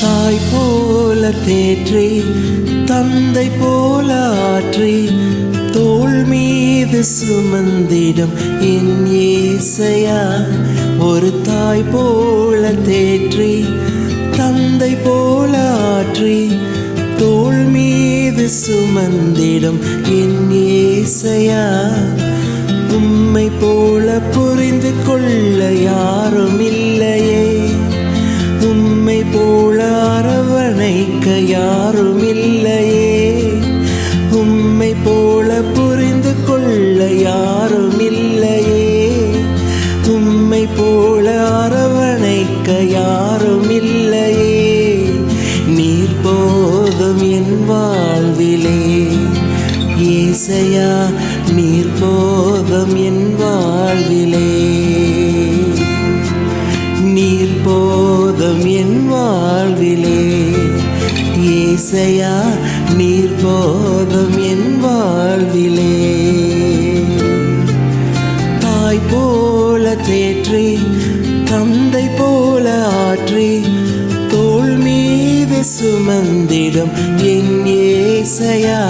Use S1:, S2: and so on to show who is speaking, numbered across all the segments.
S1: தாய் போல தேற்றி தந்தை போல ஆற்றி தோள் மீது சுமந்திடும் என் ஏசையா. ஒரு தாய் போல தேற்றி தந்தை போல ஆற்றி தோள் மீது சுமந்திடும் என் ஏசையா. உம்மை போல புரிந்து கொள்ள யாரும் இல்லையே, உம்மை போல அரவணைக்க யாரும் இல்லையே, உம்மை போல புரிந்து கொள்ள யாரும் இல்லையே, உம்மை போல அரவணைக்க யாரும் இல்லையே. நீர் போதும் என் வாழ்விலே ஏசையா, நீர் போதும் என் வாழ்விலே, நீர் போதும் என் வாழ்விலே ஏசையா, நீர் போதும் என் வாழ்விலே. தாய் போல தேற்றி தந்தை போல ஆற்றி தோள் மீது சுமந்திடும் என் ஏசையா.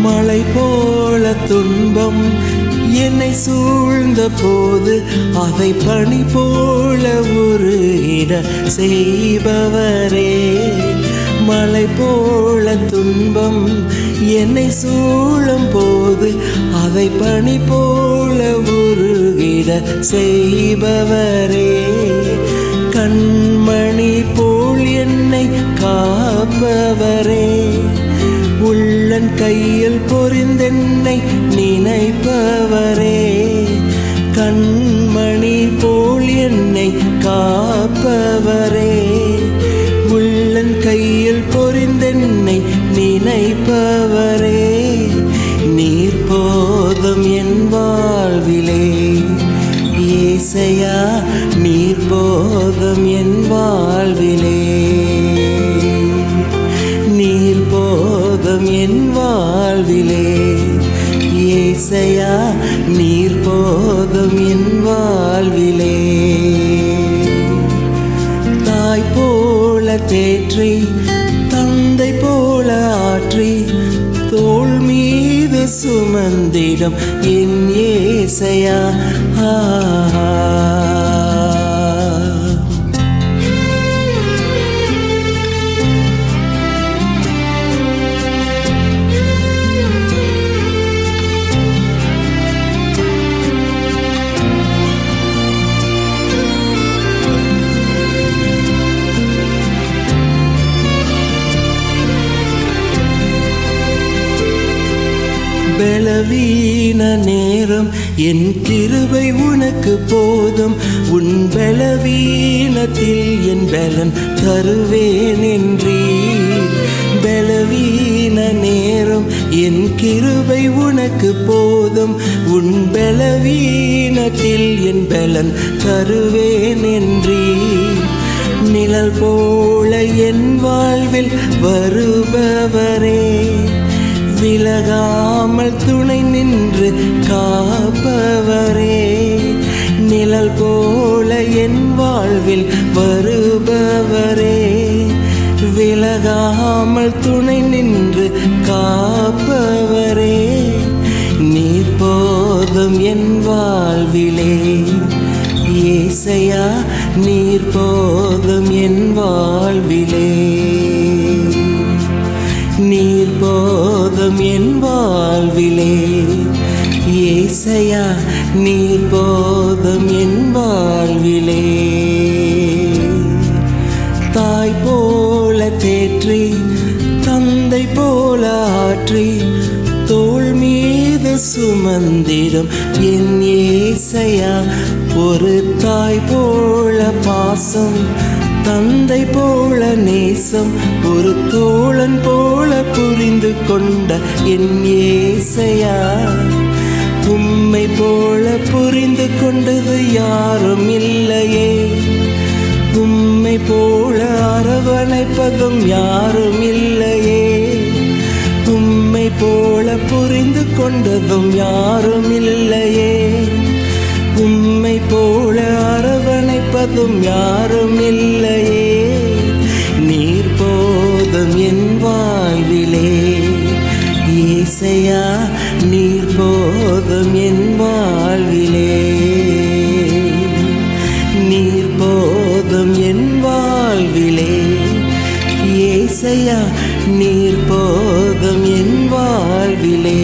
S1: மழை போல துன்பம் என்னை சூழ்ந்த போது அதை பனி போல உருகிட செய்பவரே. மழை போல துன்பம் என்னை சூழும் போது அதை பனி போல உருகிட செய்பவரே. கண்மணி போல் என்னை காப்பவரே, உள்ளன் கையில் பொறிந்தென்னை நினைப்பவரே. கண்மணி போல் என்னை காப்பவரே, உள்ளன் கையில் பொறிந்தென்னை நினைப்பவரே. நீர் போதும் என் வாழ்விலே ஏசையா, நீர் போதும் என் வாழ்விலே, நீர் போதும் என் வாழ்விலே ஏசையா, நீர் போதும் என் வாழ்விலே. தாய் போல தேற்றி தந்தை போல ஆற்றி தோள் மீது சுமந்திடும் என் ஏசையா. பலவீன நேரம் என் கிருபை உனக்கு போதும், உன் பலவீனத்தில் என் பலன் தருவேன் என்றீர். பலவீன நேரம் என் கிருபை உனக்கு போதும், உன் பலவீனத்தில் என் பலன் தருவேன் என்றீர். நிழல் போல என் வாழ்வில் வருபவரே, விலகாமல் துணை நின்று காப்பவரே. நிழல் போல என் வாழ்வில் வருபவரே, விலகாமல் துணை நின்று காப்பவரே. நீர் போதும் என் வாழ்விலே ஏசையா, நீர் போதும் என் வாழ்விலே, நீர் போதும் என் வாழ்விலே ஏசையா, நீர் போதும் என் வாழ்விலே. தாய் போல தேற்றி தந்தை போல ஆற்றி தோள் மீது சுமந்திடும் என் ஏசையா. ஒரு தாய் போல பாசம், தந்தை போல நேசம், ஒரு தோழன் போல புரிந்து கொண்ட என் ஏசையா, உம்மை போல புரிந்து கொண்டது யாரும் இல்லையே, உம்மை போல அரவணைப்பதும் யாரும் இல்லையே, உம்மை போல புரிந்து கொண்டதும் யாரும் இல்லையே, உம்மை போல அரவணைப்பதும் யாரும் இல்லையே. நீர் போதும் என் வாழ்விலே ஏசையா, நீர் போதும் என் வாழ்விலே, நீர் போதும் என் வாழ்விலே ஏசையா, நீர் போதும் என் வாழ்விலே.